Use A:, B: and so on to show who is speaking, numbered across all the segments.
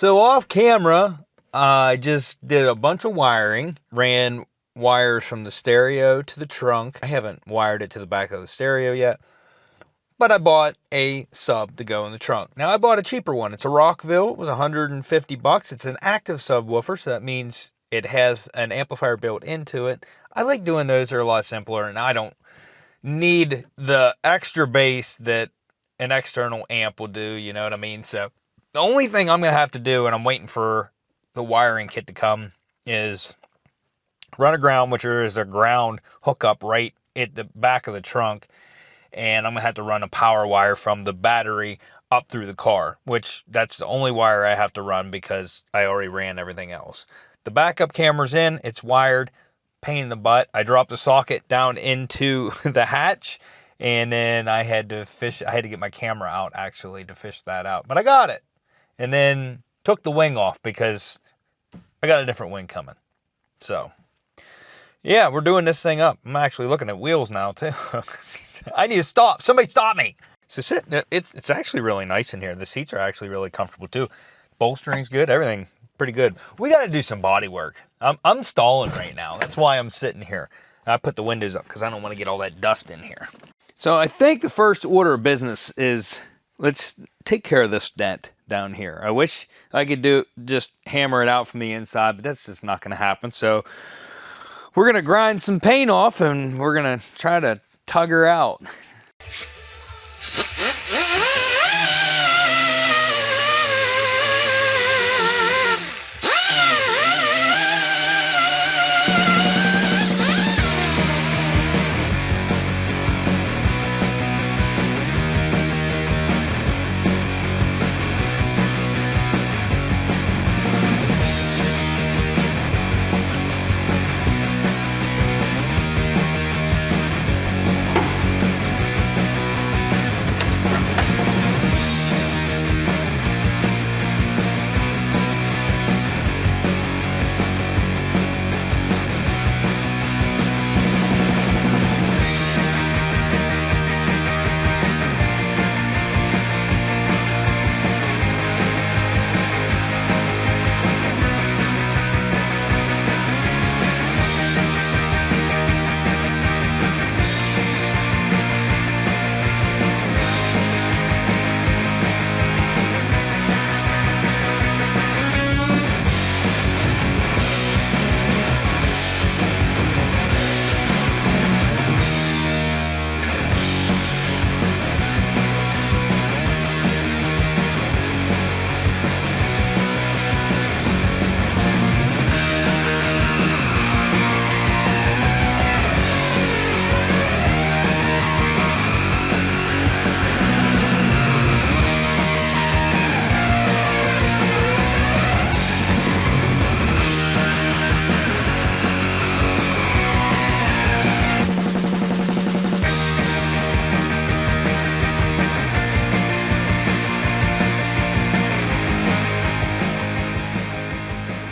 A: So off camera, I just did a bunch of wiring, ran wires from the stereo to the trunk. I haven't wired it to the back of the stereo yet, but I bought a sub to go in the trunk. Now I bought a cheaper one. It's a Rockville. It was $150. It's an active subwoofer, so that means it has an amplifier built into it. I like doing those. They're a lot simpler, and I don't need the extra bass that an external amp will do, you know what I mean? So the only thing I'm going to have to do, and I'm waiting for the wiring kit to come, is run a ground, which is a ground hookup right at the back of the trunk, and I'm going to have to run a power wire from the battery up through the car, which that's the only wire I have to run because I already ran everything else. The backup camera's in, it's wired, pain in the butt. I dropped the socket down into the hatch, and then I had to get my camera out actually to fish that out, but I got it. And then took the wing off because I got a different wing coming. So yeah, we're doing this thing up. I'm actually looking at wheels now too. I need to stop. Somebody stop me. So it's actually really nice in here. The seats are actually really comfortable too. Bolstering's good. Everything pretty good. We got to do some body work. I'm stalling right now. That's why I'm sitting here. I put the windows up because I don't want to get all that dust in here. So I think the first order of business is let's take care of this dent down here. I wish I could just hammer it out from the inside, but that's just not going to happen. So we're going to grind some paint off and we're going to try to tug her out.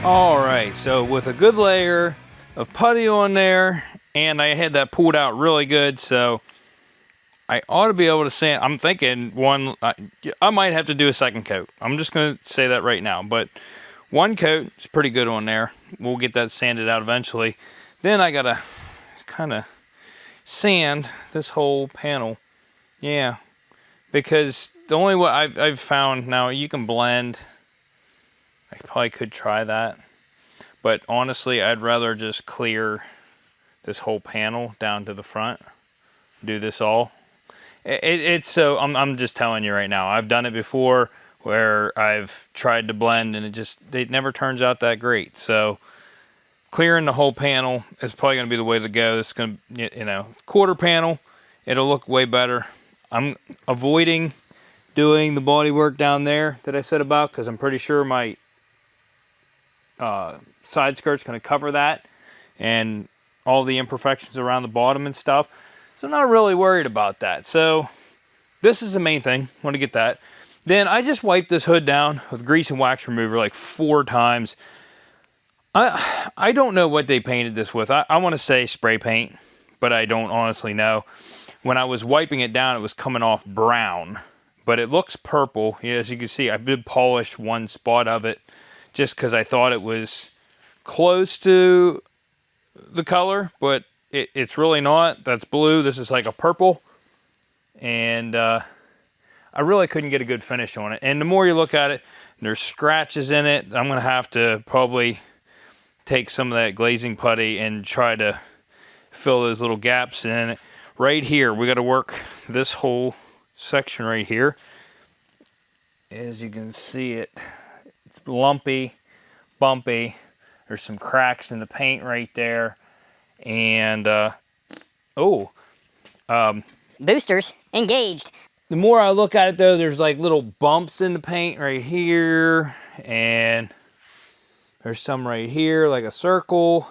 A: Alright, so with a good layer of putty on there, and I had that pulled out really good, so I ought to be able to sand. I'm thinking I might have to do a second coat. I'm just going to say that right now, but one coat is pretty good on there. We'll get that sanded out eventually. Then I got to kind of sand this whole panel. Yeah, because the only way I've found, now you can blend. I probably could try that, but honestly I'd rather just clear this whole panel down to the front, do this all. It's so I'm just telling you right now, I've done it before where I've tried to blend and it never turns out that great. So clearing the whole panel is probably going to be the way to go. It's going to, you know, quarter panel, it'll look way better. I'm avoiding doing the body work down there that I said about because I'm pretty sure my side skirt's going to cover that and all the imperfections around the bottom and stuff. So I'm not really worried about that. So this is the main thing. Want to get that. Then I just wiped this hood down with grease and wax remover like 4 times. I don't know what they painted this with. I want to say spray paint, but I don't honestly know. When I was wiping it down, it was coming off brown, but it looks purple. Yeah, as you can see, I did polish one spot of it just because I thought it was close to the color, but it's really not. That's blue. This is like a purple, and I really couldn't get a good finish on it. And the more you look at it, there's scratches in it. I'm gonna have to probably take some of that glazing putty and try to fill those little gaps in it. Right here, we got to work this whole section right here. As you can see, it's lumpy, bumpy. There's some cracks in the paint right there, and
B: boosters engaged.
A: The more I look at it though, there's like little bumps in the paint right here, and there's some right here, like a circle.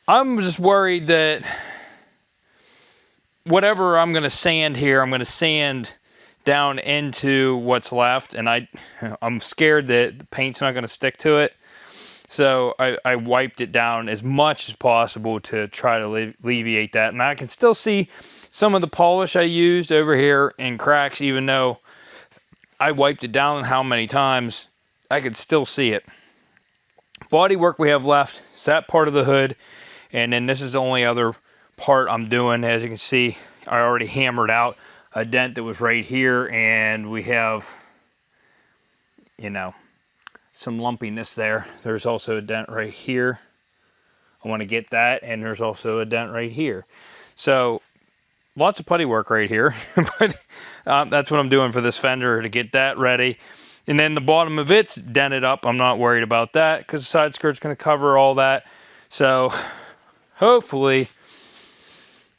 A: I'm just worried that whatever I'm gonna sand here, I'm gonna sand down into what's left, and I'm scared that the paint's not gonna stick to it. So I wiped it down as much as possible to try to alleviate that. And I can still see some of the polish I used over here in cracks, even though I wiped it down how many times, I could still see it. Bodywork we have left is that part of the hood, and then this is the only other part I'm doing. As you can see, I already hammered out a dent that was right here, and we have, you know, some lumpiness there. There's also a dent right here. I want to get that, and there's also a dent right here. So lots of putty work right here, but that's what I'm doing for this fender to get that ready. And then the bottom of it's dented up. I'm not worried about that because the side skirt's going to cover all that. So hopefully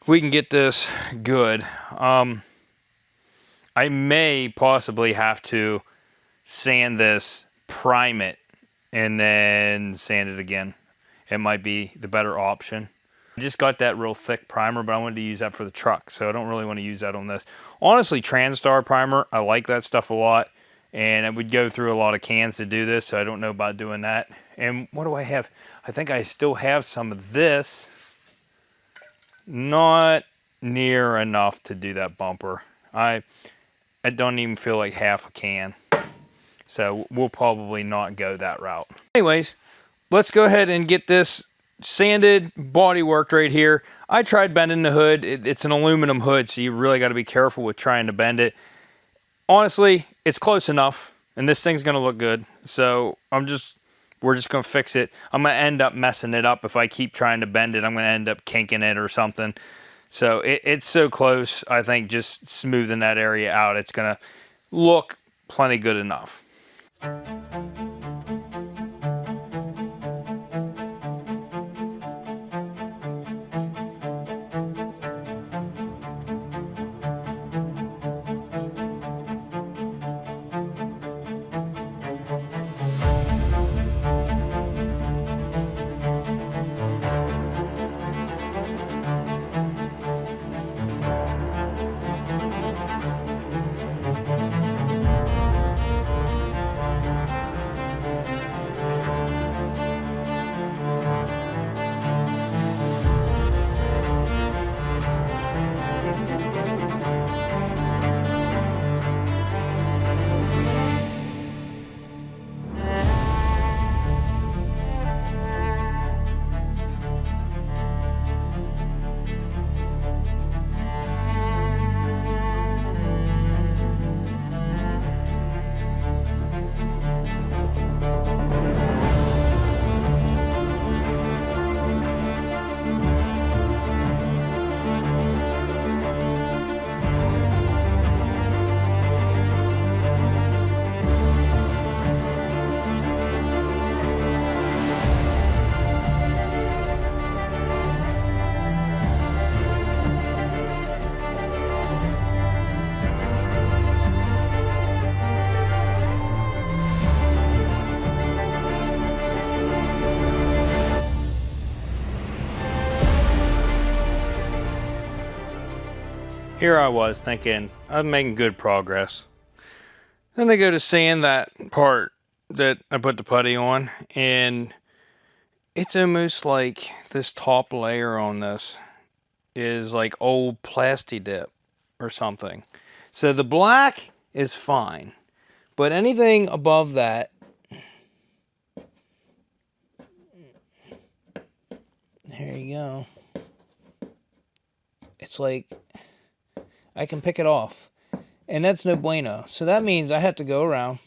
A: we can get this good. I may possibly have to sand this, prime it, and then sand it again. It might be the better option. I just got that real thick primer, but I wanted to use that for the truck, so I don't really want to use that on this. Honestly, TranStar primer, I like that stuff a lot, and I would go through a lot of cans to do this, so I don't know about doing that. And what do I have? I think I still have some of this. Not near enough to do that bumper. I don't even feel like half a can. So we'll probably not go that route. Anyways, let's go ahead and get this sanded, body worked right here. I tried bending the hood. It's an aluminum hood, so you really got to be careful with trying to bend it. Honestly, it's close enough, and this thing's gonna look good. So we're just gonna fix it. I'm gonna end up messing it up if I keep trying to bend it. I'm gonna end up kinking it or something. So it's so close. I think just smoothing that area out, it's gonna look plenty good enough. Here I was thinking I'm making good progress. Then I go to sand that part that I put the putty on, and it's almost like this top layer on this is like old plasti dip or something. So the black is fine. But anything above that, there you go. It's like I can pick it off. And that's no bueno. So that means I have to go around.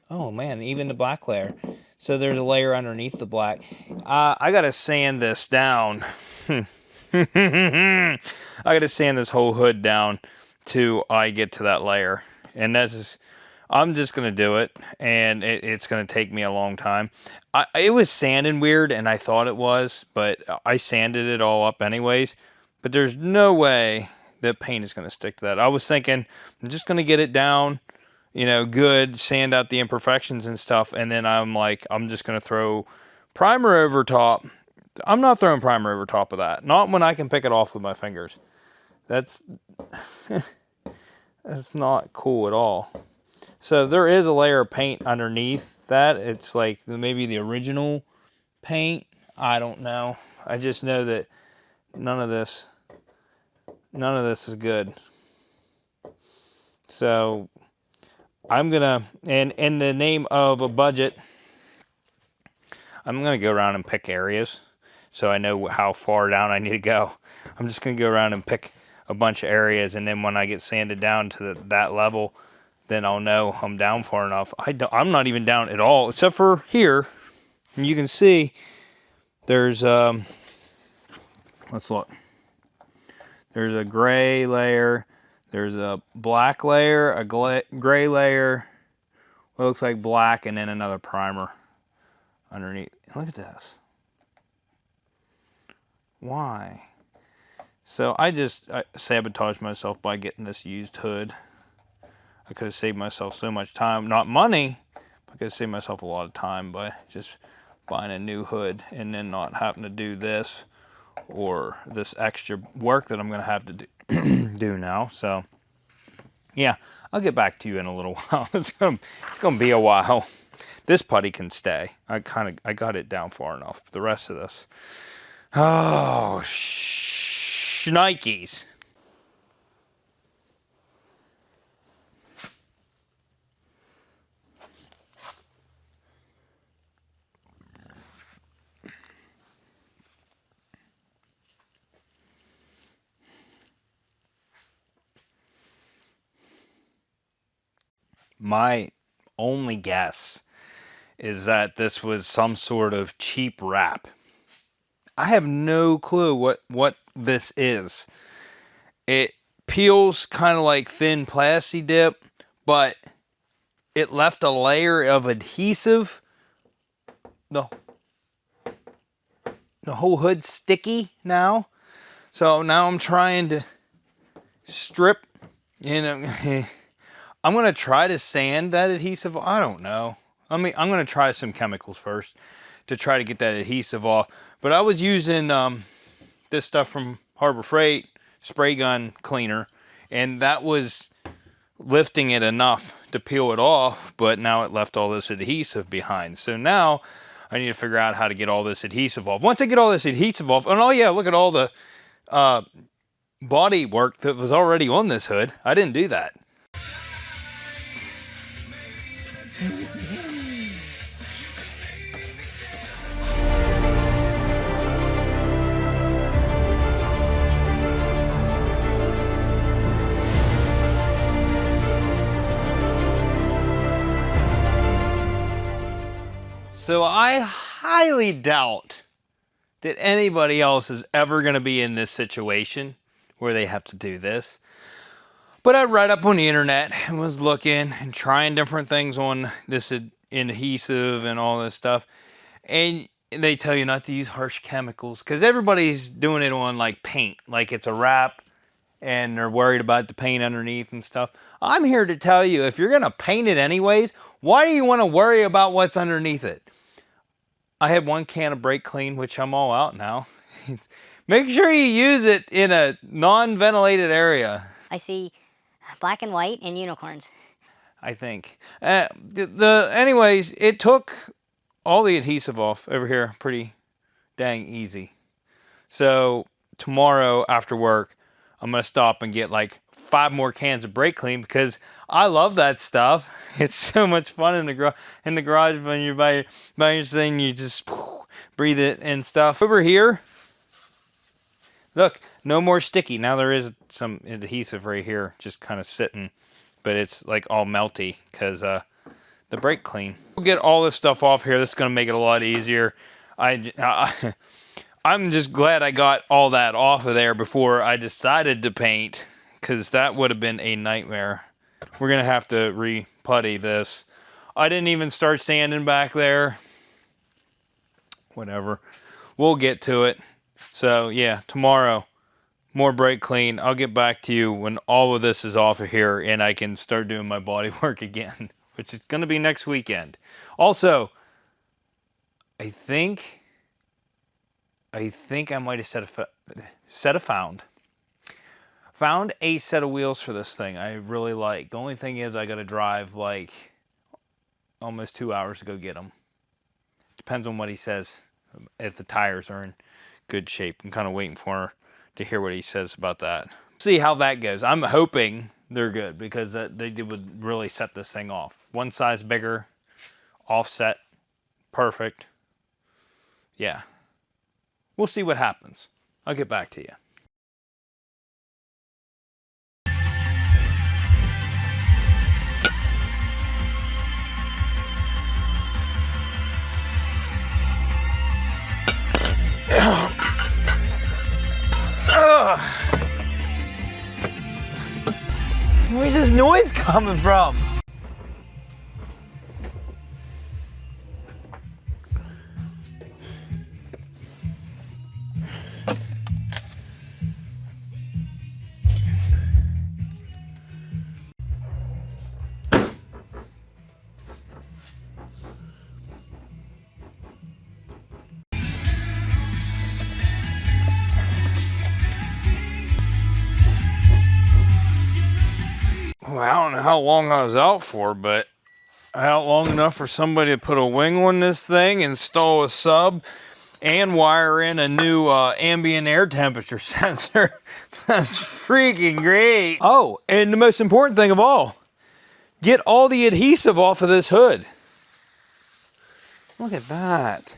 A: Oh man, even the black layer. So there's a layer underneath the black. I gotta sand this down. I gotta sand this whole hood down till I get to that layer. And I'm just gonna do it, and it's gonna take me a long time. It was sanding weird, and I thought it was, but I sanded it all up anyways. But there's no way that paint is gonna stick to that. I was thinking, I'm just gonna get it down, good, sand out the imperfections and stuff, and then I'm just gonna throw primer over top. I'm not throwing primer over top of that. Not when I can pick it off with my fingers. That's that's not cool at all. So there is a layer of paint underneath that. It's like maybe the original paint. I don't know. I just know that none of this is good. So I'm gonna, and in the name of a budget, I'm gonna go around and pick areas so I know how far down I need to go. I'm just gonna go around and pick a bunch of areas, and then when I get sanded down to that level, then I'll know I'm down far enough. I'm not even down at all, except for here. And you can see there's, let's look. There's a gray layer, there's a black layer, a gray layer, what looks like black, and then another primer underneath. Look at this. Why? So I sabotaged myself by getting this used hood. I could have saved myself so much time, not money, but I could have saved myself a lot of time by just buying a new hood and then not having to do this or this extra work that I'm going to have to do now. So yeah, I'll get back to you in a little while. It's gonna be a while. This putty can stay. I got it down far enough. The rest of this, oh, shnikes. My only guess is that this was some sort of cheap wrap. I have no clue what this is. It peels kind of like thin plasti dip, but it left a layer of adhesive. The whole hood's sticky now. So now I'm trying to strip, I'm going to try to sand that adhesive. I don't know. I'm going to try some chemicals first to try to get that adhesive off. But I was using this stuff from Harbor Freight, spray gun cleaner, and that was lifting it enough to peel it off, but now it left all this adhesive behind. So now I need to figure out how to get all this adhesive off. Once I get all this adhesive off, and oh yeah, look at all the body work that was already on this hood. I didn't do that. So I highly doubt that anybody else is ever going to be in this situation where they have to do this. But I read up on the internet and was looking and trying different things on this adhesive and all this stuff. And they tell you not to use harsh chemicals because everybody's doing it on like paint, like it's a wrap, and they're worried about the paint underneath and stuff. I'm here to tell you, if you're going to paint it anyways, why do you want to worry about what's underneath it? I had one can of brake clean, which I'm all out now. Make sure you use it in a non-ventilated area.
B: I see black and white and unicorns.
A: I think. Anyways, it took all the adhesive off over here pretty dang easy. So tomorrow after work, I'm going to stop and get like 5 more cans of brake clean because I love that stuff. It's so much fun in the garage when you're by your thing. You just breathe it and stuff. Over here, look, no more sticky. Now there is some adhesive right here, just kind of sitting, but it's like all melty because the brake clean. We'll get all this stuff off here. This is going to make it a lot easier. I'm just glad I got all that off of there before I decided to paint, because that would have been a nightmare. We're going to have to re-putty this. I didn't even start sanding back there. Whatever. We'll get to it. So, yeah, tomorrow, more brake clean. I'll get back to you when all of this is off of here and I can start doing my body work again, which is going to be next weekend. Also, I think I might have found a set of wheels for this thing I really like. The only thing is I got to drive like almost 2 hours to go get them. Depends on what he says, if the tires are in good shape. I'm kind of waiting for to hear what he says about that. See how that goes. I'm hoping they're good because they would really set this thing off. One size bigger, offset, perfect. Yeah. We'll see what happens. I'll get back to you. Where's this noise coming from? Well, I don't know how long I was out for, but out long enough for somebody to put a wing on this thing, install a sub, and wire in a new ambient air temperature sensor. That's freaking great. Oh, and the most important thing of all, get all the adhesive off of this hood. Look at that.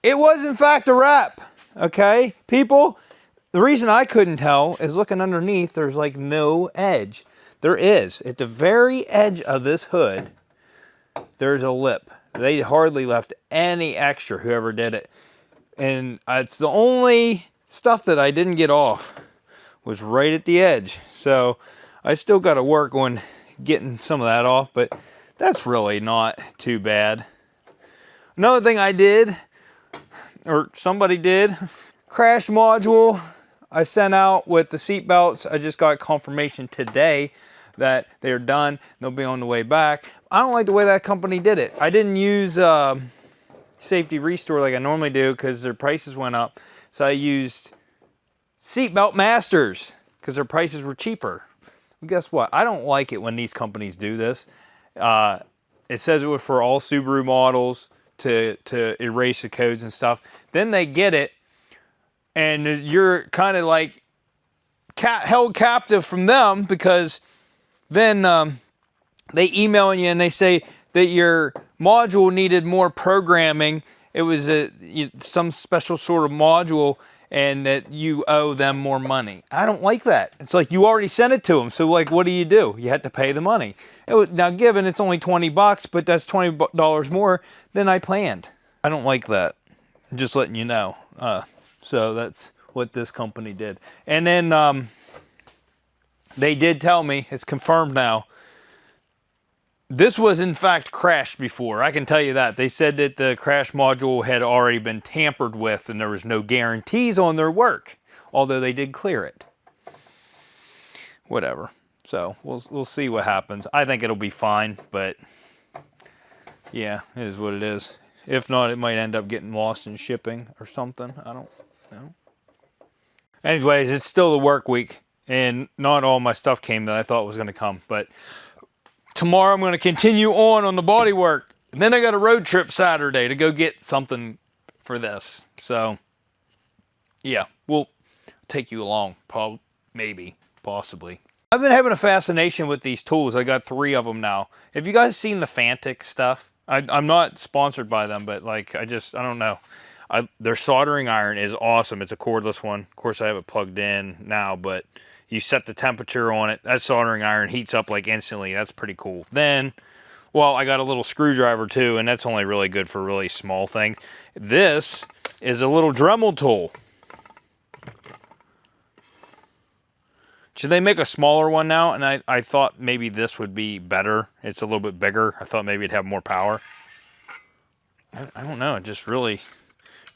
A: It was in fact a wrap, okay? People, the reason I couldn't tell is looking underneath, there's like no edge. There is. At the very edge of this hood, there's a lip. They hardly left any extra, whoever did it. And it's the only stuff that I didn't get off was right at the edge. So I still got to work on getting some of that off, but that's really not too bad. Another thing I did, or somebody did, crash module I sent out with the seat belts. I just got confirmation today that they're done. They'll be on the way back. I don't like the way that company did it. I didn't use Safety Restore like I normally do because their prices went up. So I used Seatbelt Masters because their prices were cheaper. Well, guess what? I don't like it when these companies do this. It says it was for all Subaru models to erase the codes and stuff. Then they get it and you're kind of like held captive from them because then they email you and they say that your module needed more programming. It was some special sort of module and that you owe them more money. I don't like that. It's like you already sent it to them. So like, what do? You had to pay the money. Now given it's only $20, but that's $20 more than I planned. I don't like that. I'm just letting you know. So that's what this company did. And then they did tell me, it's confirmed now, this was in fact crashed before. I can tell you that. They said that the crash module had already been tampered with and there was no guarantees on their work, although they did clear it. Whatever. So we'll see what happens. I think it'll be fine, but yeah, it is what it is. If not, it might end up getting lost in shipping or something. I don't know. Anyways, it's still the work week. And not all my stuff came that I thought was going to come. But tomorrow I'm going to continue on the body work. And then I got a road trip Saturday to go get something for this. So, yeah, we'll take you along. Maybe, possibly. I've been having a fascination with these tools. I got 3 of them now. Have you guys seen the Fantic stuff? I'm not sponsored by them, but like I don't know. Their soldering iron is awesome. It's a cordless one. Of course, I have it plugged in now, but you set the temperature on it. That soldering iron heats up like instantly. That's pretty cool. Then, well, I got a little screwdriver too, and that's only really good for really small things. This is a little Dremel tool. Should they make a smaller one now? And I thought maybe this would be better. It's a little bit bigger. I thought maybe it'd have more power. I don't know. Just really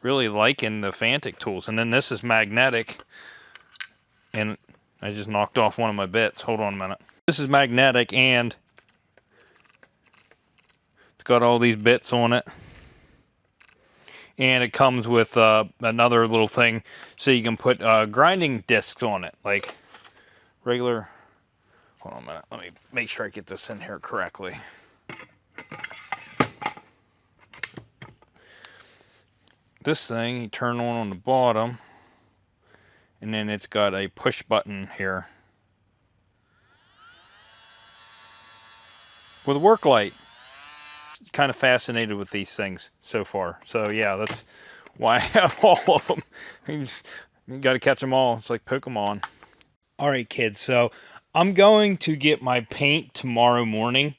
A: liking the Fantic tools. And then this is magnetic. And I just knocked off one of my bits. Hold on a minute. This is magnetic and it's got all these bits on it. And it comes with another little thing so you can put grinding discs on it. Like regular, hold on a minute, let me make sure I get this in here correctly. This thing you turn on the bottom, and then it's got a push button here with a work light. Kind of fascinated with these things so far. So yeah, that's why I have all of them. You got to catch them all. It's like Pokemon. All right, kids, so I'm going to get my paint tomorrow morning,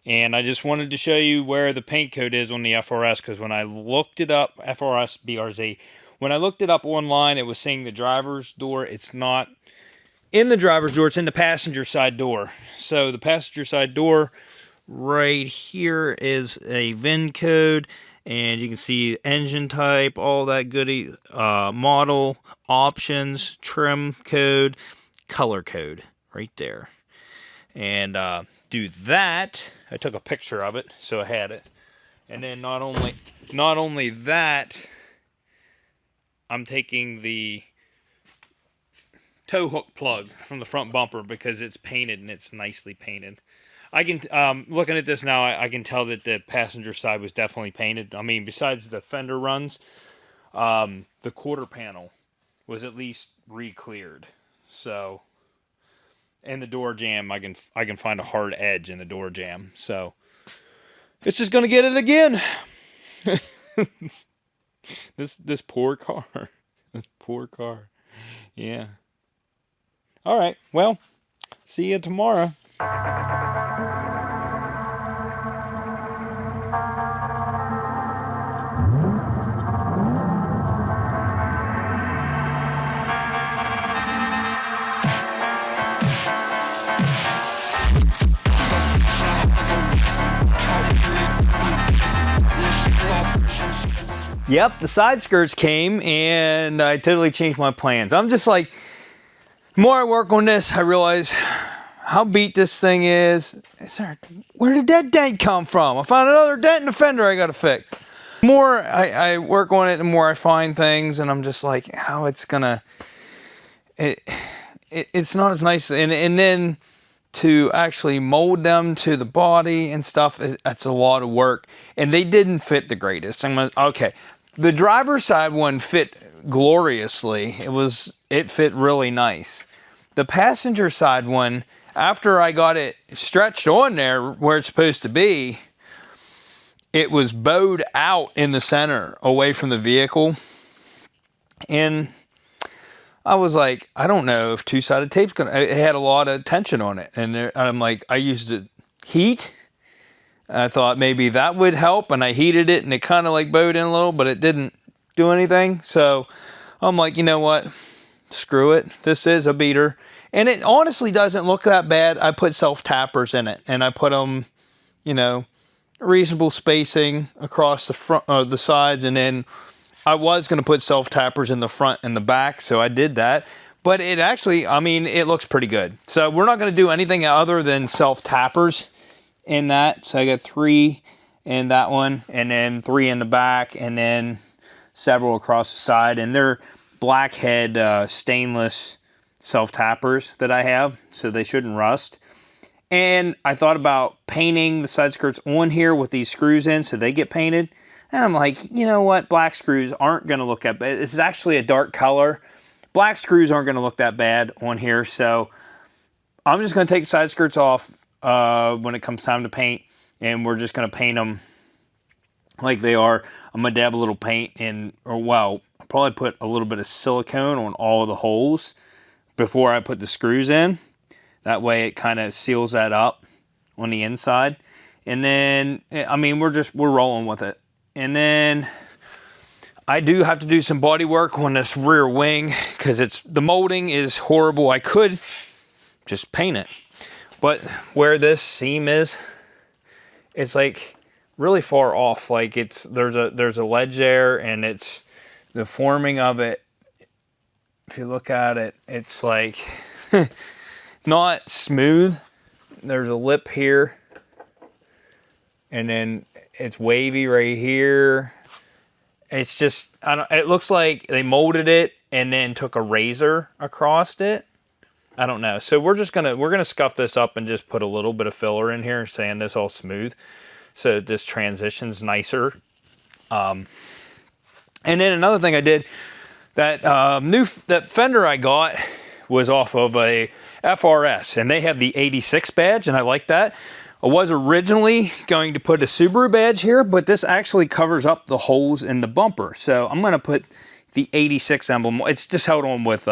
A: and I just wanted to show you where the paint code is on the FRS, because when I looked it up, FRS BRZ, when I looked it up online, it was saying the driver's door. It's not in the driver's door, it's in the passenger side door. So the passenger side door right here is a VIN code, and you can see engine type, all that goody, model, options, trim code, color code right there. And do that. I took a picture of it so I had it. And then not only that, I'm taking the tow hook plug from the front bumper because it's painted and it's nicely painted. I can looking at this now, I can tell that the passenger side was definitely painted. I mean, besides the fender runs, the quarter panel was at least re-cleared. So, and the door jamb, I can find a hard edge in the door jamb. So, it's just gonna get it again. this poor car, this poor car. Yeah. All right. Well, see you tomorrow. Yep, the side skirts came and I totally changed my plans. I'm just like, the more I work on this, I realize how beat this thing is. Where did that dent come from? I found another dent in the fender I gotta fix. The more I work on it, the more I find things, and I'm just like, how it's gonna, it's not as nice. And then to actually mold them to the body and stuff, that's a lot of work. And they didn't fit the greatest. Okay, the driver's side one fit gloriously. It fit really nice. The passenger side one, after I got it stretched on there where it's supposed to be, it was bowed out in the center away from the vehicle. And I was like, I don't know if two-sided tape's gonna, it had a lot of tension on it. And I'm like, I used it heat. I thought maybe that would help, and I heated it and it kind of like bowed in a little, but it didn't do anything. So I'm like, you know what? Screw it. This is a beater. And it honestly doesn't look that bad. I put self-tappers in it, and I put them, you know, reasonable spacing across the front, the sides, and then I was going to put self-tappers in the front and the back, so I did that. But it actually, I mean, it looks pretty good. So we're not going to do anything other than self-tappers in that. So I got 3 in that one, and then 3 in the back, and then several across the side. And they're blackhead stainless self-tappers that I have, so they shouldn't rust. And I thought about painting the side skirts on here with these screws in so they get painted. And I'm like, you know what? Black screws aren't going to look that bad. This is actually a dark color. Black screws aren't going to look that bad on here. So I'm just going to take the side skirts off when it comes time to paint, and we're just going to paint them like they are. I'm going to dab a little paint in, or well, I'll probably put a little bit of silicone on all of the holes before I put the screws in. That way it kind of seals that up on the inside. And then, I mean, we're rolling with it. And then I do have to do some body work on this rear wing because the molding is horrible. I could just paint it, but where this seam is, it's like really far off. Like there's a ledge there, and it's the forming of it. If you look at it, it's like not smooth. There's a lip here, and then it's wavy right here. It's just, it looks like they molded it and then took a razor across it. I don't know. So we're gonna scuff this up and just put a little bit of filler in here and sand this all smooth so this transition's nicer. And then another thing I did, that that fender I got was off of a FRS, and they have the 86 badge, and I like that. I was originally going to put a Subaru badge here, but this actually covers up the holes in the bumper. So I'm going to put the 86 emblem. It's just held on with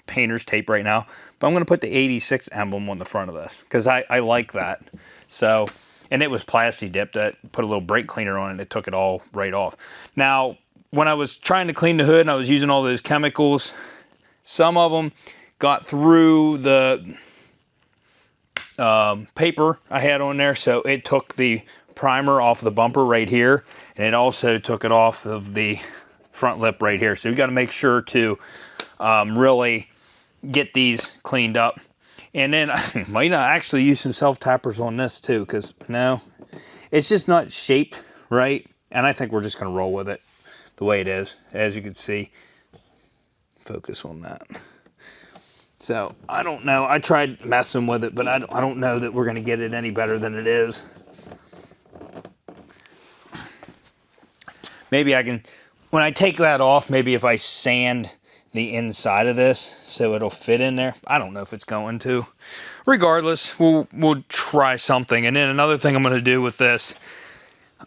A: painter's tape right now, but I'm going to put the 86 emblem on the front of this because I like that. So, and it was plasti dipped. I put a little brake cleaner on it, and it took it all right off. Now, when I was trying to clean the hood and I was using all those chemicals, some of them got through the paper I had on there, so it took the primer off the bumper right here, and it also took it off of the front lip right here. So you got to make sure to really get these cleaned up. And then I might not actually use some self-tappers on this too, because no, it's just not shaped right, and I think we're just going to roll with it the way it is. As you can see, focus on that. So, I don't know. I tried messing with it, but I don't know that we're going to get it any better than it is. Maybe I can, when I take that off, maybe if I sand the inside of this so it'll fit in there. I don't know if it's going to. Regardless, we'll try something. And then another thing I'm going to do with this,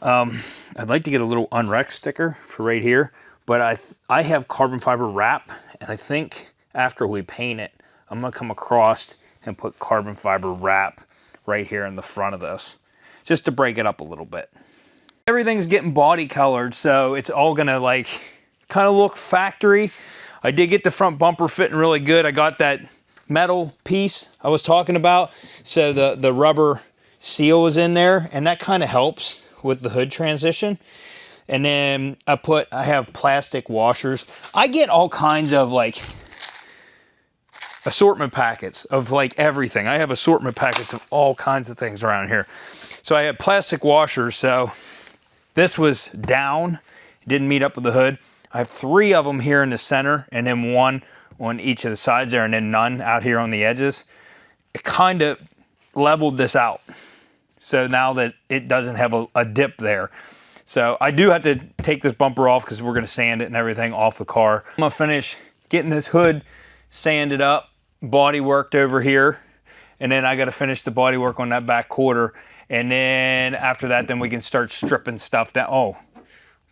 A: I'd like to get a little unwreck sticker for right here, but I have carbon fiber wrap, and I think after we paint it, I'm going to come across and put carbon fiber wrap right here in the front of this, just to break it up a little bit. Everything's getting body colored, so it's all going to like kind of look factory. I did get the front bumper fitting really good. I got that metal piece I was talking about, so the rubber seal is in there, and that kind of helps with the hood transition. And then I have plastic washers. I get all kinds of like assortment packets of like everything. I have assortment packets of all kinds of things around here. So I have plastic washers. So this was down, didn't meet up with the hood. I have 3 of them here in the center, and then 1 on each of the sides there, and then none out here on the edges. It kind of leveled this out. So now that it doesn't have a dip there. So I do have to take this bumper off because we're going to sand it and everything off the car. I'm going to finish getting this hood sanded up, body worked over here, and then I got to finish the body work on that back quarter. And then after that, then we can start stripping stuff down. Oh,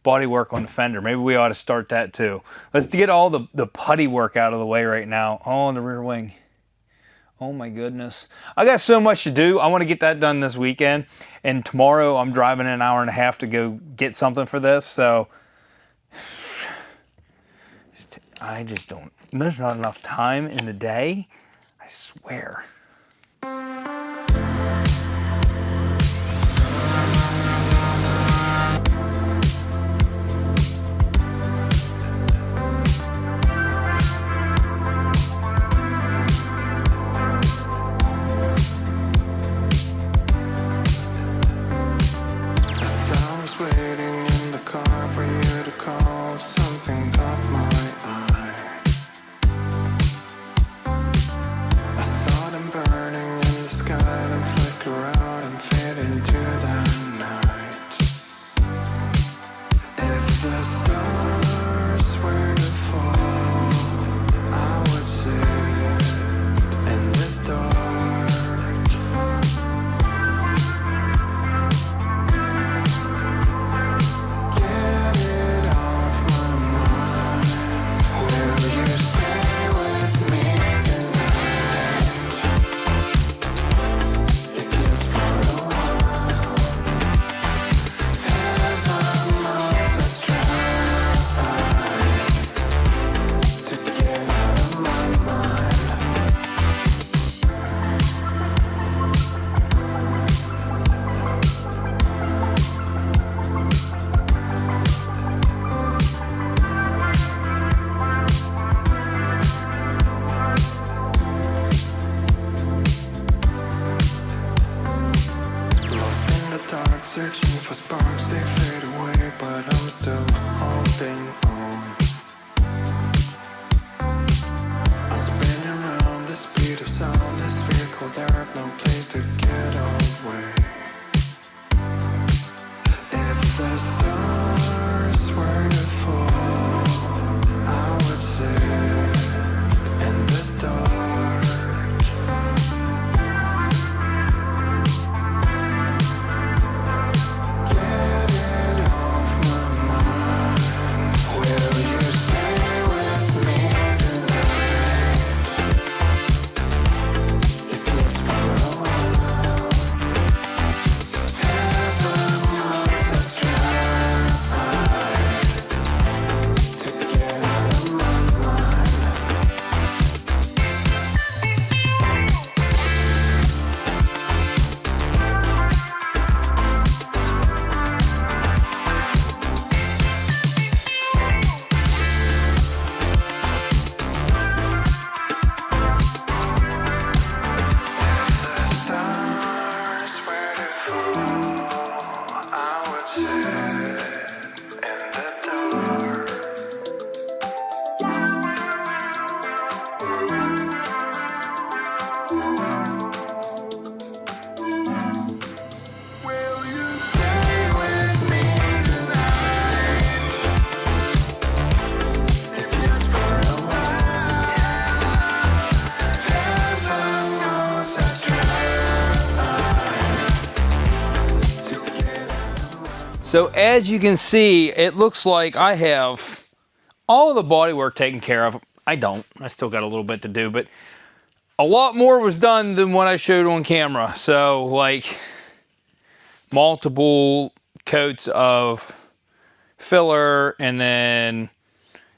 A: body work on the fender. Maybe we ought to start that too. Let's get all the putty work out of the way right now. Oh, on the rear wing. Oh my goodness. I got so much to do. I want to get that done this weekend. And tomorrow I'm driving an hour and a half to go get something for this. So I just don't, there's not enough time in the day. I swear.
C: Burning in the sky. dark, searching for sparks, they fade away, but I'm still holding on. I'm spinning around the speed of sound, this vehicle, there have no place to get away. If the stars were to fall, I would sit in the dark. Get it off my mind. Will you stay with me tonight? If it's for a while, heaven knows I tried to get out of my mind. The stars were to fall, I would sit in the dark. Will you stay with me tonight? If it's for a while, heaven knows I tried to get out of my.
A: So as you can see, it looks like I have all of the bodywork taken care of. I don't. I still got a little bit to do, but a lot more was done than what I showed on camera. So like multiple coats of filler, and then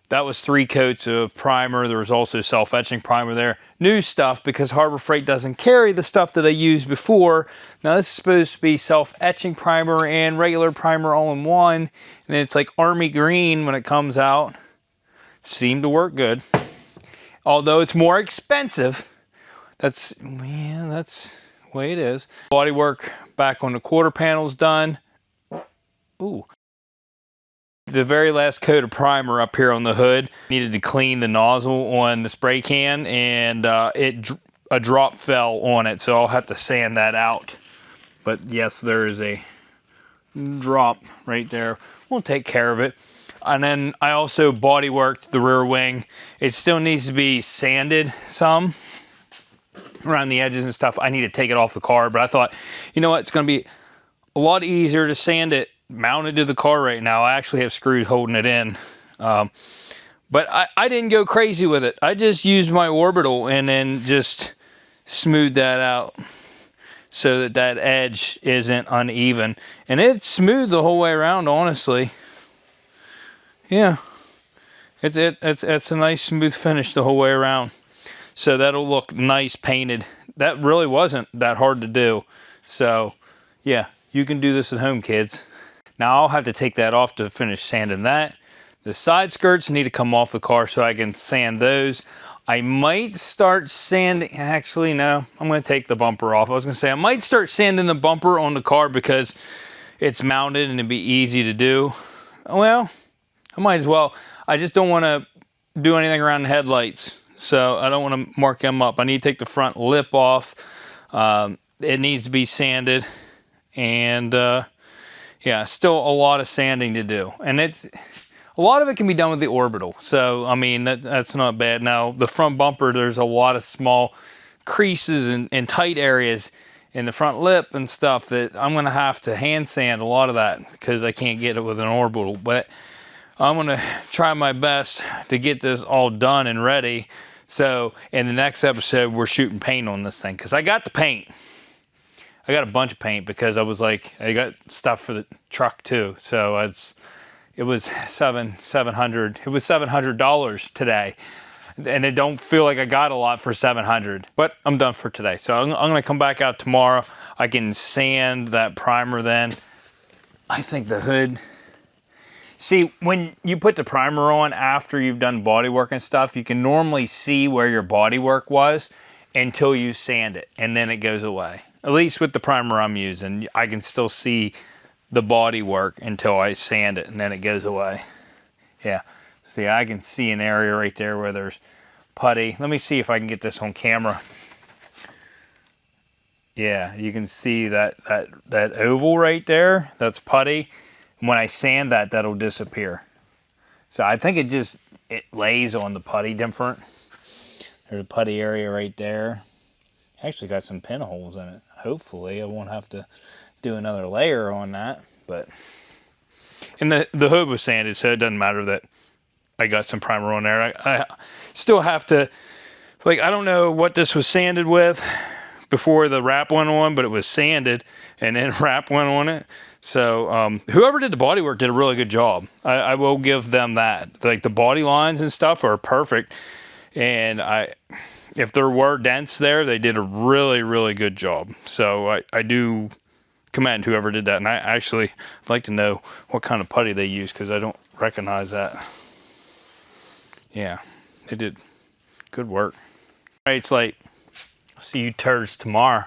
A: that was 3 coats of primer. There was also self-etching primer there. New stuff because Harbor Freight doesn't carry the stuff that I used before. Now this is supposed to be self-etching primer and regular primer all in one. And it's like army green when it comes out. Seemed to work good. Although it's more expensive. That's the way it is. Bodywork back on the quarter panel's done. Ooh. The very last coat of primer up here on the hood. Needed to clean the nozzle on the spray can, and a drop fell on it, so I'll have to sand that out. But yes, there is a drop right there. We'll take care of it. And then I also body worked the rear wing. It still needs to be sanded some around the edges and stuff. I need to take it off the car, but I thought, you know what, it's going to be a lot easier to sand it mounted to the car right now. I actually have screws holding it in. But I didn't go crazy with it. I just used my orbital and then just smoothed that out so that that edge isn't uneven. And it's smooth the whole way around, honestly. Yeah, it's a nice smooth finish the whole way around. So that'll look nice painted. That really wasn't that hard to do. So yeah, you can do this at home, kids. Now I'll have to take that off to finish sanding that. The side skirts need to come off the car so I can sand those. I might start sanding, actually no, I'm gonna take the bumper off. I was gonna say I might start sanding the bumper on the car because it's mounted and it'd be easy to do. Well, I might as well. I just don't wanna do anything around the headlights. So I don't wanna mark them up. I need to take the front lip off. It needs to be sanded, and yeah, still a lot of sanding to do. And a lot of it can be done with the orbital. So, I mean, that's not bad. Now, the front bumper, there's a lot of small creases and tight areas in the front lip and stuff that I'm going to have to hand sand a lot of that because I can't get it with an orbital. But I'm going to try my best to get this all done and ready. So, in the next episode, we're shooting paint on this thing because I got the paint. I got a bunch of paint because I was like, I got stuff for the truck too. So it was $700. It was $700 today, and it don't feel like I got a lot for $700. But I'm done for today. So I'm gonna come back out tomorrow. I can sand that primer then. I think the hood. See, when you put the primer on after you've done body work and stuff, you can normally see where your body work was until you sand it, and then it goes away. At least with the primer I'm using, I can still see the body work until I sand it, and then it goes away. Yeah, see, I can see an area right there where there's putty. Let me see if I can get this on camera. Yeah, you can see that oval right there. That's putty. When I sand that, that'll disappear. So I think it lays on the putty different. There's a putty area right there. Actually got some pinholes in it. Hopefully I won't have to do another layer on that. But and the hood was sanded, so it doesn't matter that I got some primer on there. I still have to, like, I don't know what this was sanded with before the wrap went on, but it was sanded and then wrap went on it. So whoever did the bodywork did a really good job. I will give them that. Like, the body lines and stuff are perfect. And if there were dents there, they did a really, really good job. So I do commend whoever did that. And I actually like to know what kind of putty they use, because I don't recognize that. Yeah, they did good work. All right, it's late. See you turds tomorrow.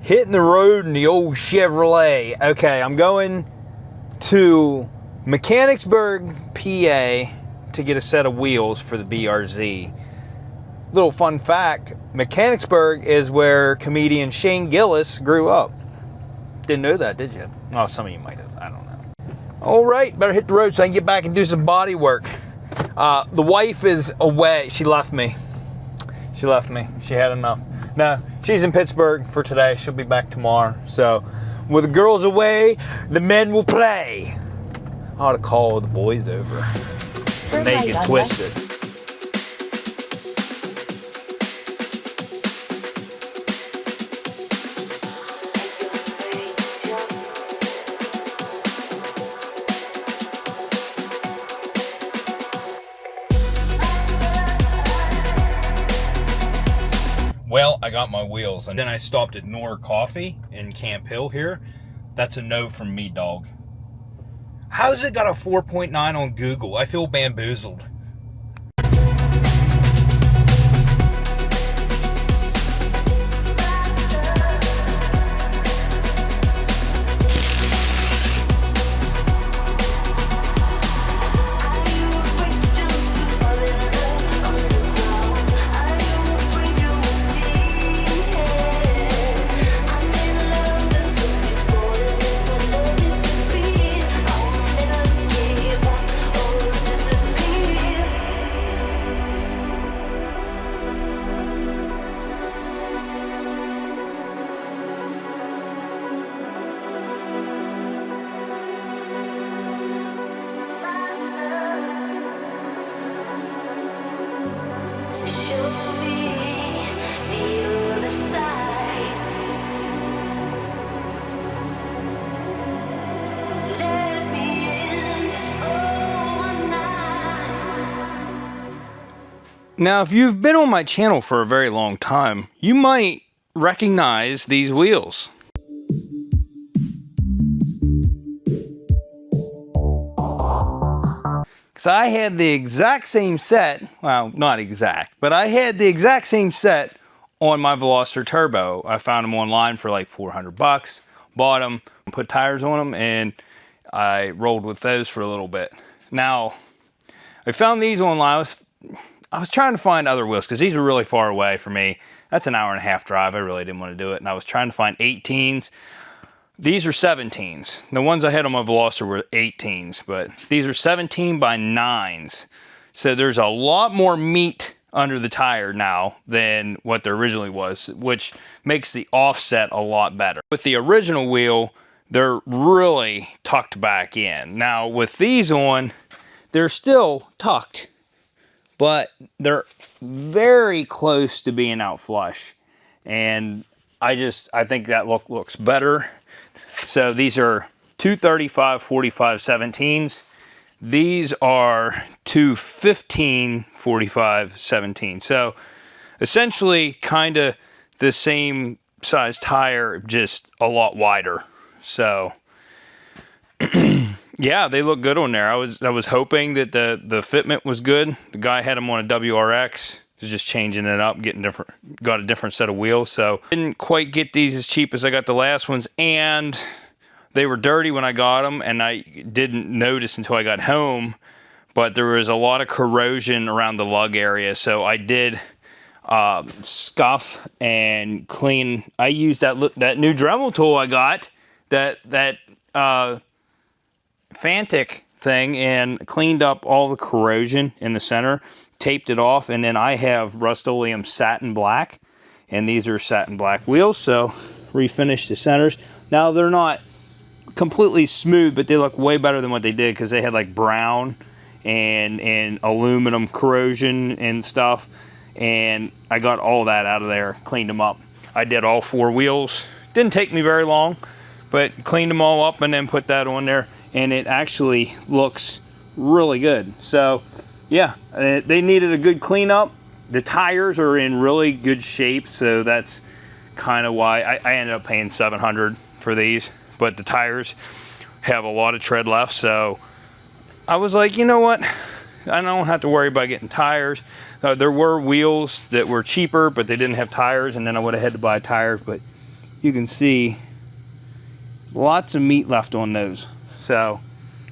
A: Hitting the road in the old Chevrolet. Okay, I'm going to Mechanicsburg, PA to get a set of wheels for the BRZ. Little fun fact, Mechanicsburg is where comedian Shane Gillis grew up. Didn't know that, did you? Oh, some of you might have. I don't know. All right, better hit the road so I can get back and do some body work. The wife is away. She left me. She left me. She had enough. No, she's in Pittsburgh for today. She'll be back tomorrow. So, with the girls away, the men will play. I ought to call the boys over. And they get twisted. Well, I got my wheels, and then I stopped at Nor Coffee in Camp Hill here. That's a no from me, dog. How's it got a 4.9 on Google? I feel bamboozled. Now, if you've been on my channel for a very long time, you might recognize these wheels. Because I had the exact same set, well, not exact, but I had the exact same set on my Veloster Turbo. I found them online for like 400 bucks, bought them, put tires on them, and I rolled with those for a little bit. Now, I found these online. I was trying to find other wheels because these are really far away for me. That's an hour and a half drive. I really didn't want to do it. And I was trying to find 18s. These are 17s. The ones I had on my Veloster were 18s, but these are 17 by 9s. So there's a lot more meat under the tire now than what there originally was, which makes the offset a lot better. With the original wheel, they're really tucked back in. Now with these on, they're still tucked, but they're very close to being out flush. And I think that looks better. So these are 235 45 17s. These are 215 45 17. So essentially kind of the same size tire, just a lot wider. So yeah, they look good on there. I was hoping that the fitment was good. The guy had them on a WRX. He was just changing it up, got a different set of wheels. So didn't quite get these as cheap as I got the last ones, and they were dirty when I got them, and I didn't notice until I got home. But there was a lot of corrosion around the lug area, so I did scuff and clean. I used that new Dremel tool I got, that Fantic thing, and cleaned up all the corrosion in the center, taped it off, and then I have Rust-Oleum satin black, and these are satin black wheels, so refinished the centers. Now they're not completely smooth, but they look way better than what they did, because they had like brown and aluminum corrosion and stuff, and I got all that out of there, cleaned them up. I did all 4 wheels. Didn't take me very long, but cleaned them all up and then put that on there, and it actually looks really good. So yeah, they needed a good cleanup. The tires are in really good shape, so that's kind of why I ended up paying $700 for these, but the tires have a lot of tread left, so I was like, you know what, I don't have to worry about getting tires. There were wheels that were cheaper, but they didn't have tires, and then I would have had to buy tires, but you can see lots of meat left on those, so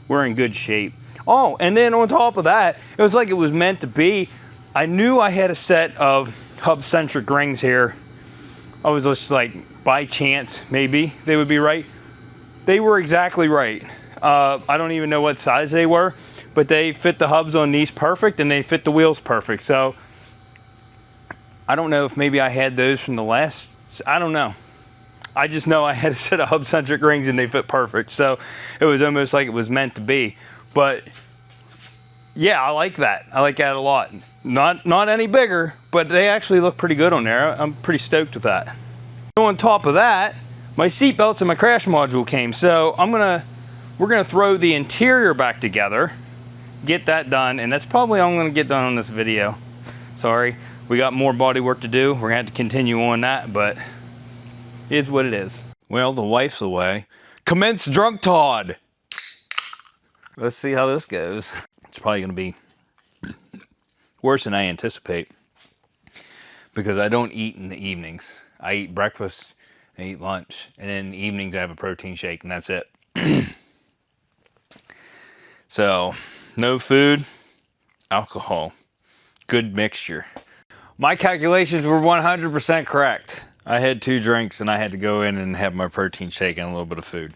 A: we're in good shape. Oh, and then on top of that, it was like it was meant to be. I knew I had a set of hub-centric rings here. I was just like, by chance, maybe they would be right. They were exactly right. I don't even know what size they were, but they fit the hubs on these perfect, and they fit the wheels perfect. So I don't know if maybe I had those from the last, I don't know. I just know I had a set of hub-centric rings and they fit perfect. So it was almost like it was meant to be. But yeah, I like that. I like that a lot. Not any bigger, but they actually look pretty good on there. I'm pretty stoked with that. On top of that, my seat belts and my crash module came. So we're gonna throw the interior back together, get that done, and that's probably all I'm gonna get done on this video. Sorry, we got more body work to do. We're gonna have to continue on that, but it is what it is. Well, the wife's away. Commence drunk Todd. Let's see how this goes. It's probably gonna be worse than I anticipate, because I don't eat in the evenings. I eat breakfast, I eat lunch, and then in the evenings I have a protein shake, and that's it. So, no food, alcohol, good mixture. My calculations were 100% correct. I had 2 drinks and I had to go in and have my protein shake and a little bit of food.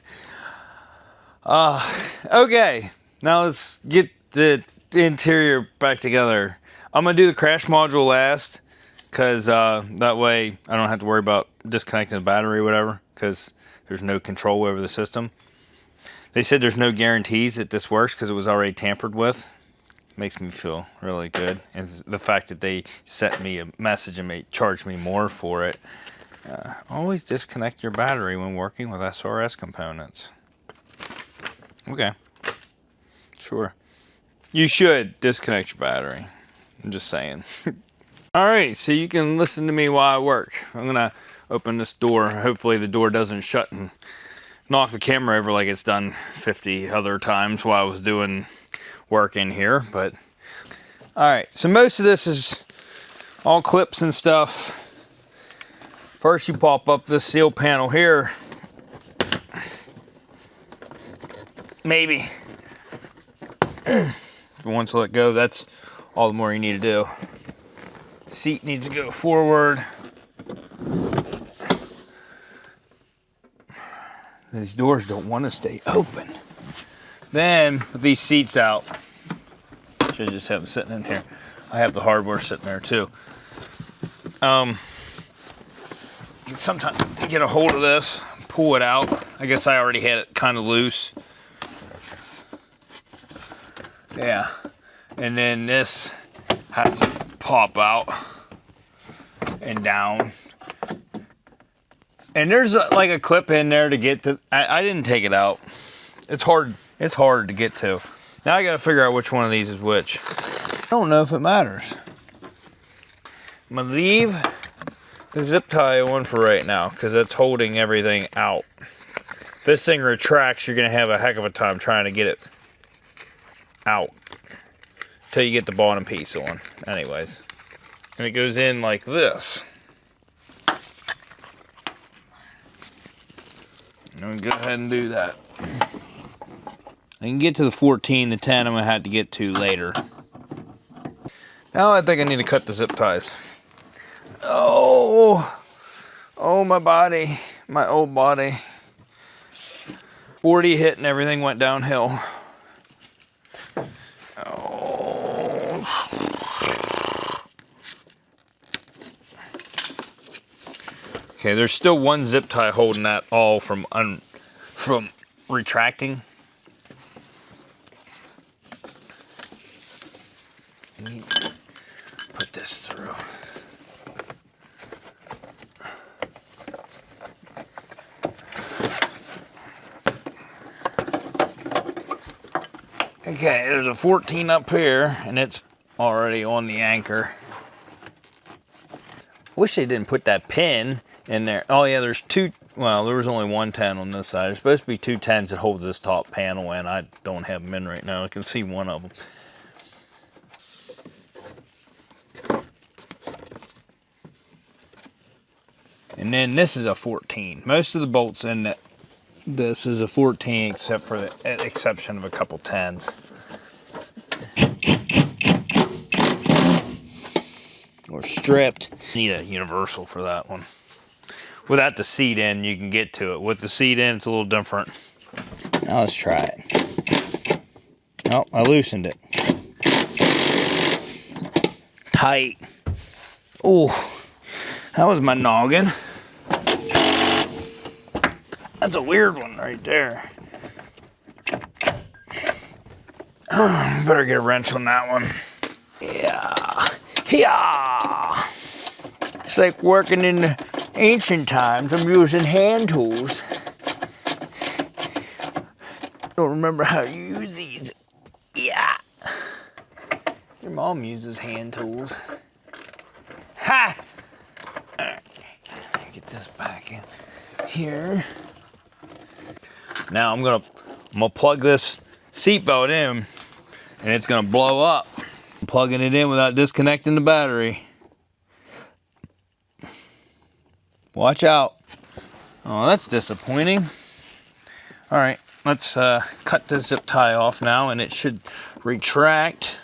A: Okay, now let's get the interior back together. I'm gonna do the crash module last, because that way I don't have to worry about disconnecting the battery or whatever, because there's no control over the system. They said there's no guarantees that this works because it was already tampered with. Makes me feel really good. And the fact that they sent me a message and may charge me more for it. Always disconnect your battery when working with SRS components. Okay. Sure. You should disconnect your battery. I'm just saying. Alright, so you can listen to me while I work. I'm going to open this door. Hopefully the door doesn't shut and knock the camera over like it's done 50 other times while I was doing work in here. But alright, so most of this is all clips and stuff. First you pop up this seal panel here. Maybe. Once let go, that's all the more you need to do. Seat needs to go forward. These doors don't want to stay open. Then, with these seats out, should just have them sitting in here. I have the hardware sitting there too. Sometimes you get a hold of this, pull it out. I guess I already had it kind of loose. Yeah, and then this has to pop out and down. And there's like a clip in there to get to. I didn't take it out. It's hard to get to. Now I gotta figure out which one of these is which. I don't know if it matters. I'm gonna leave the zip tie on for right now, because that's holding everything out. this thing retracts, you're gonna have a heck of a time trying to get it out till you get the bottom piece on. Anyways, and it goes in like this. I'm gonna go ahead and do that. I can get to the 14, the 10 I'm gonna have to get to later. Now I think I need to cut the zip ties. Oh, my body, my old body. 40 hit and everything went downhill. Oh. Okay, there's still one zip tie holding that all from retracting. I need to put this through. Okay, there's a 14 up here, and it's already on the anchor. Wish they didn't put that pin in there. Oh yeah, there's two, well, there was only one 10 on this side. There's supposed to be two 10s that holds this top panel in. I don't have them in right now. I can see one of them. And then this is a 14. Most of the bolts in this is a 14, except for the exception of a couple 10s. Or stripped. Need a universal for that one. Without the seat in, you can get to it. With the seat in, it's a little different. Now let's try it. Oh, I loosened it. Tight. Oh, that was my noggin. That's a weird one right there. Oh, better get a wrench on that one. Yeah. Yeah. It's like working in the ancient times. I'm using hand tools. Don't remember how to use these. Yeah. Your mom uses hand tools. Ha! Alright. Get this back in here. Now I'm gonna plug this seatbelt in, and it's gonna blow up. I'm plugging it in without disconnecting the battery. Watch out. Oh, that's disappointing. All right, let's cut the zip tie off now, and it should retract.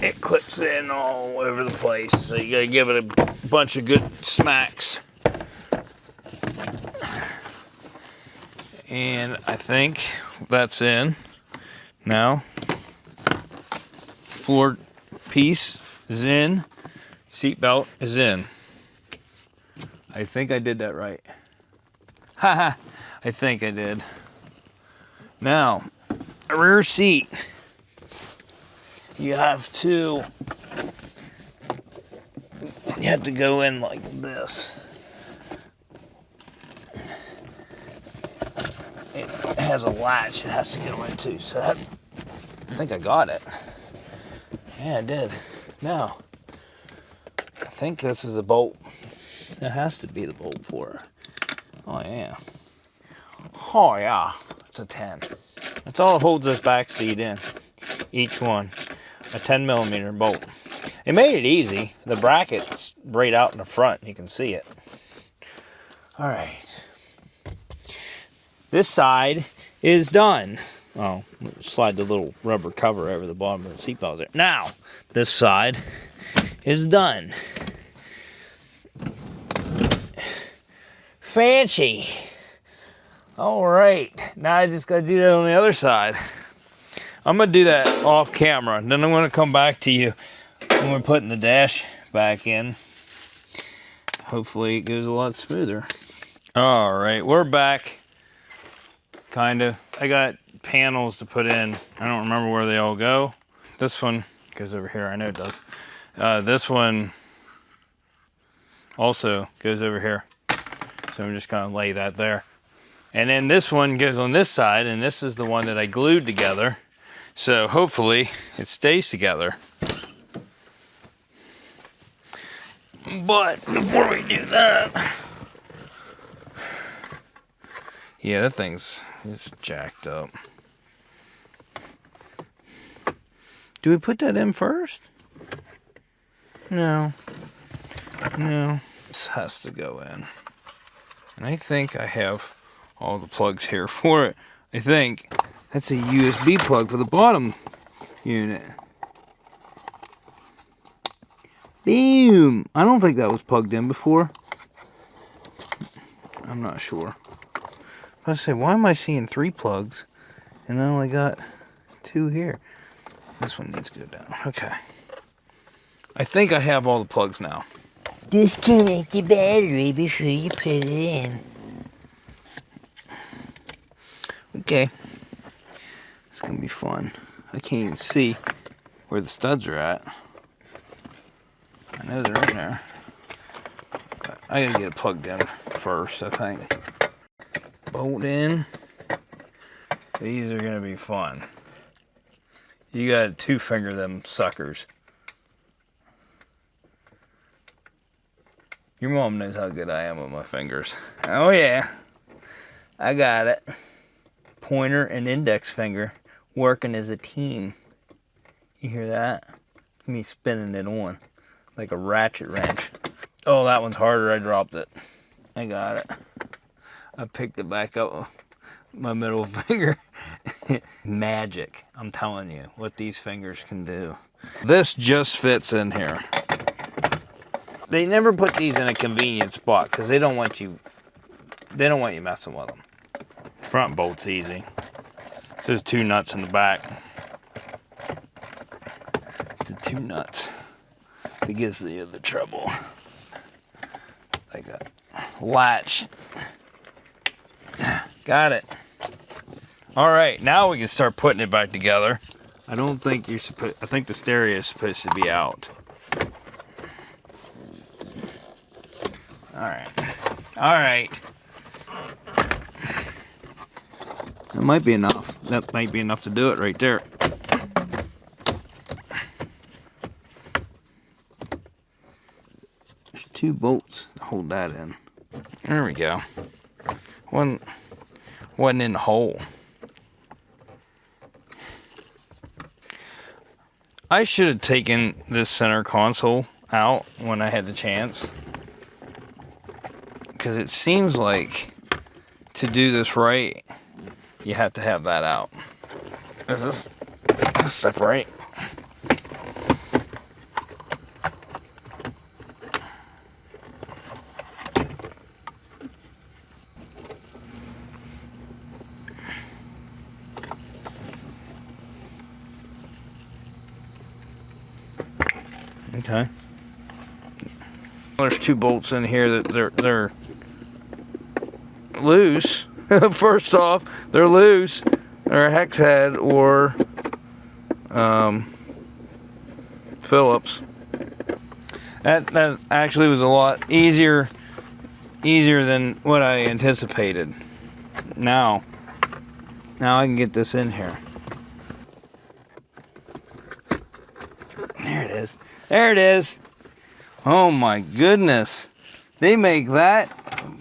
A: It clips in all over the place, so you gotta give it a bunch of good smacks. And I think that's in. Now, floor piece is in, seatbelt is in. I think I did that right. Haha, I think I did. Now, a rear seat. You have to go in like this. It has a latch it has to go into, so I think I got it. Yeah, I did. Now, I think this is a bolt. That has to be the bolt for it. Oh yeah. Oh yeah, it's a 10. That's all it holds this back seat in. Each one. A 10mm bolt. It made it easy. The bracket's right out in the front. You can see it. All right. This side is done. Oh, slide the little rubber cover over the bottom of the seatbelt there. Now, this side is done. Fancy. All right. Now I just got to do that on the other side. I'm going to do that off camera, and then I'm going to come back to you when we're putting the dash back in. Hopefully it goes a lot smoother. All right, we're back, kind of. I got panels to put in. I don't remember where they all go. This one goes over here. I know it does. This one also goes over here. So I'm just going to lay that there. And then this one goes on this side, and this is the one that I glued together. So hopefully it stays together. But before we do that, yeah, that thing's just jacked up. Do we put that in first? No. No. This has to go in. And I think I have all the plugs here for it. I think that's a USB plug for the bottom unit. Boom! I don't think that was plugged in before. I'm not sure. I was say, why am I seeing 3 plugs and I only got 2 here? This one needs to go down. Okay. I think I have all the plugs now.
D: Disconnect the battery before you put it in.
A: Okay. It's gonna be fun. I can't even see where the studs are at. I know they're in there. But I gotta get it plugged in first, I think. Bolt in. These are gonna be fun. You gotta 2-finger them suckers. Your mom knows how good I am with my fingers. Oh yeah. I got it. Pointer and index finger working as a team. You hear that? Me spinning it on like a ratchet wrench. Oh, that one's harder. I dropped it. I got it. I picked it back up with my middle finger. Magic. I'm telling you what these fingers can do. This just fits in here. They never put these in a convenient spot because they don't want you messing with them. Front bolt's easy. So there's 2 nuts in the back. It's the 2 nuts that gives the trouble. Like that. Latch. Got it. All right, now we can start putting it back together. I don't think you're supposed. I think the stereo is supposed to be out. All right. All right. That might be enough. That might be enough to do it right there. There's 2 bolts to hold that in. There we go. One wasn't in the hole. I should have taken this center console out when I had the chance. Because it seems like to do this right, you have to have that out. Does this separate? Okay. There's 2 bolts in here that they're loose. First off, they're loose. They're a hex head or Phillips. That actually was a lot easier than what I anticipated. Now I can get this in here. There it is. There it is. Oh my goodness. They make that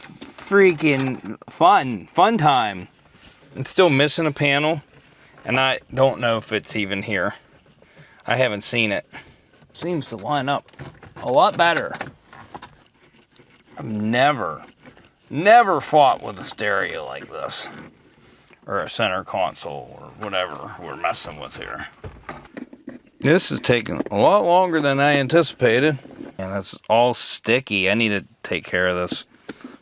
A: freaking fun time. It's still missing a panel, and I don't know if it's even here. I haven't seen it. Seems to line up a lot better. I've never fought with a stereo like this, or a center console, or whatever we're messing with here. This is taking a lot longer than I anticipated, and it's all sticky. I need to take care of this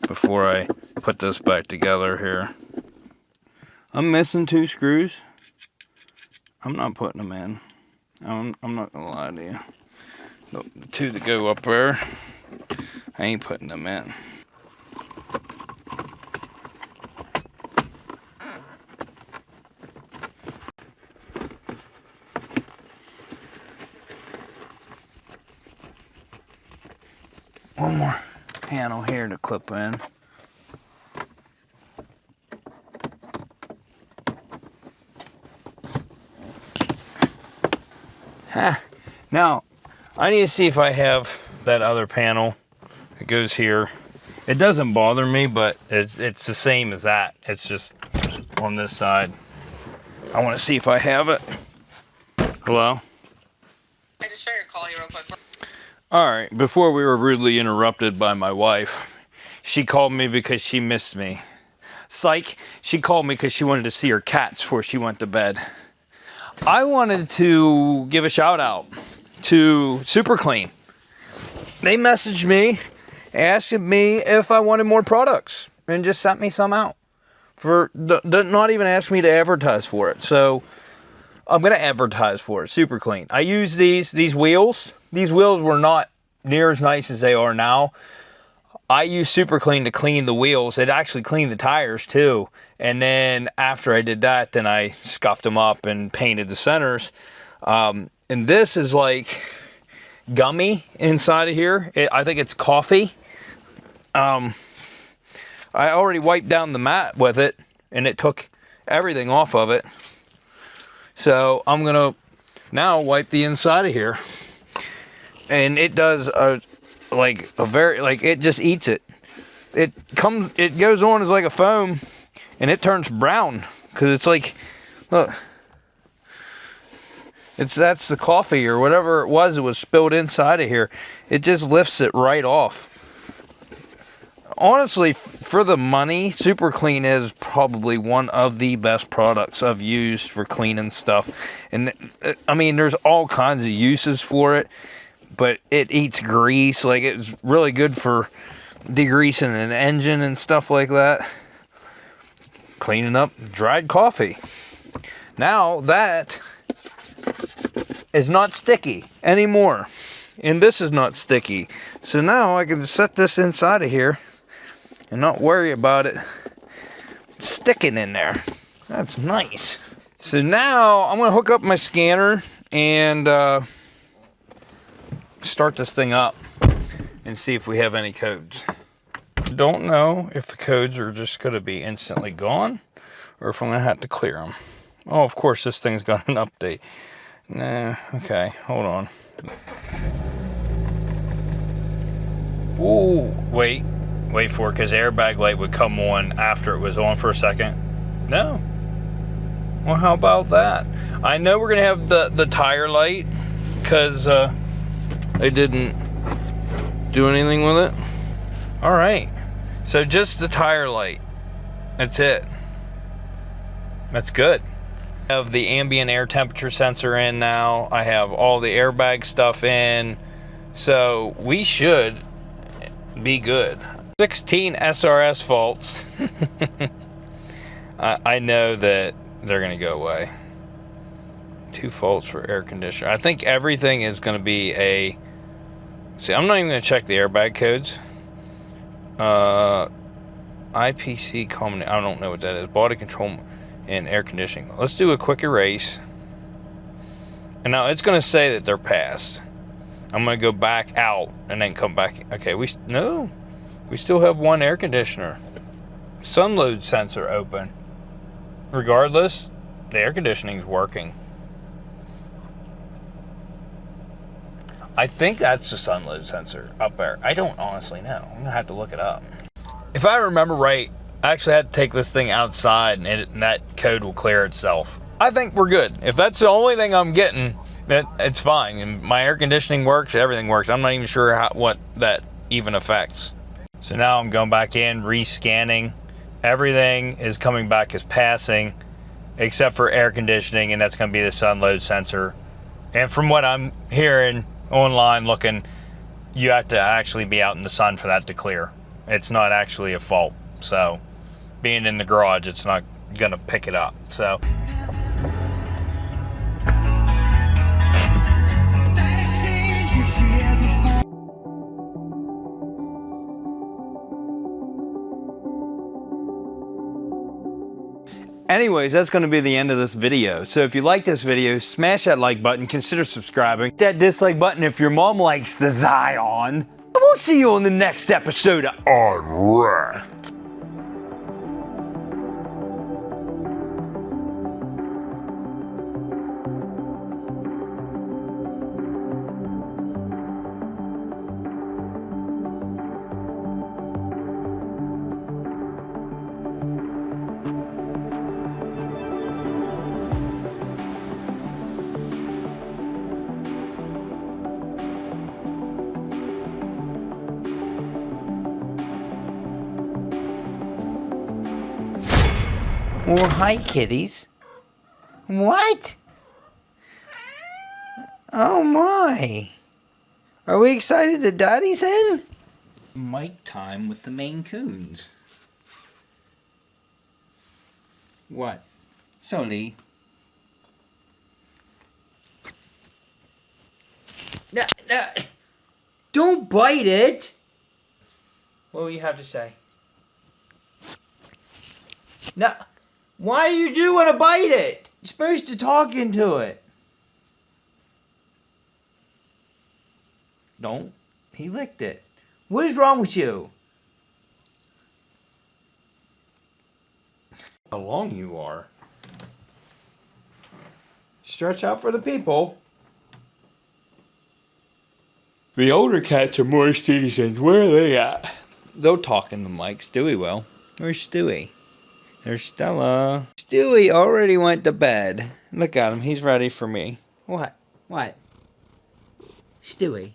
A: before I put this back together here. I'm missing 2 screws. I'm not putting them in. I'm not gonna lie to you. The 2 that go up there, I ain't putting them in. One more panel here to clip in. Now, I need to see if I have that other panel. It goes here. It doesn't bother me, but it's the same as that. It's just on this side. I want to see if I have it. Hello?
E: I just figured call you real quick.
A: Alright, before we were rudely interrupted by my wife, she called me because she missed me. Psych, she called me because she wanted to see her cats before she went to bed. I wanted to give a shout out to Super Clean. They messaged me asking me if I wanted more products and just sent me some out. For not even ask me to advertise for it. So I'm going to advertise for it. Super Clean. I use these wheels. These wheels were not near as nice as they are now. I use Super Clean to clean the wheels. It actually cleaned the tires too. And then after I did that, then I scuffed them up and painted the centers. And this is like gummy inside of here. I think it's coffee. I already wiped down the mat with it, and it took everything off of it. So I'm gonna now wipe the inside of here, and it does it just eats it. It goes on as like a foam, and it turns brown because it's like, look, that's the coffee or whatever it was spilled inside of here. It just lifts it right off. Honestly, for the money, Super Clean is probably one of the best products I've used for cleaning stuff. And I mean, there's all kinds of uses for it, but it eats grease. Like, it's really good for degreasing an engine and stuff like that. Cleaning up dried coffee. Now that is not sticky anymore. And this is not sticky. So now I can set this inside of here and not worry about it sticking in there. That's nice. So now I'm going to hook up my scanner and start this thing up and see if we have any codes. Don't know if the codes are just going to be instantly gone or if I'm going to have to clear them. Oh, of course, this thing's got an update. Nah, okay, hold on. Ooh, wait for it, because airbag light would come on after it was on for a second. No. Well, how about that? I know we're gonna have the tire light because they didn't do anything with it. All right, so just the tire light. That's it. That's good. I have the ambient air temperature sensor in now. I have all the airbag stuff in, so we should be good. 16 SRS faults. I know that they're gonna go away. 2 faults for air conditioner. I think everything is gonna be a, see, I'm not even gonna check the airbag codes. IPC common, I don't know what that is. Body control and air conditioning. Let's do a quick erase. And now it's gonna say that they're passed. I'm gonna go back out and then come back. Okay, we still have one air conditioner. Sun load sensor open. Regardless, the air conditioning is working. I think that's the sun load sensor up there. I don't honestly know. I'm gonna have to look it up. If I remember right, I actually had to take this thing outside and that code will clear itself. I think we're good. If that's the only thing I'm getting, that it's fine. And my air conditioning works, everything works. I'm not even sure what that even affects. So now I'm going back in, rescanning. Everything is coming back as passing, except for air conditioning, and that's going to be the sun load sensor. And from what I'm hearing online looking, you have to actually be out in the sun for that to clear. It's not actually a fault. So being in the garage, it's not going to pick it up. So anyways, that's going to be the end of this video. So if you like this video, smash that like button, consider subscribing. That dislike button if your mom likes the Zion. We'll see you on the next episode of Unwrapped. More hi kitties. What? Oh my. Are we excited that Daddy's in? Mike time with the Maine Coons. What? Sully. No, no. Don't bite it. What do you have to say? No. Why do you want to bite it? You're supposed to talk into it. Don't. He licked it. What is wrong with you? How long you are. Stretch out for the people. The older cats are more seasoned. Where are they at? They'll talk in the mic. Stewie will. Where's Stewie? There's Stella. Stewie already went to bed. Look at him. He's ready for me. What? What? Stewie.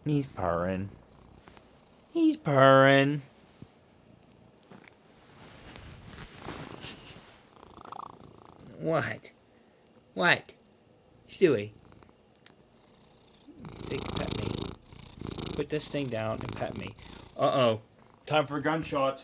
A: He's purring. He's purring. What? What? Stewie. Say, pet me. Put this thing down and pet me. Uh-oh. Time for gunshots.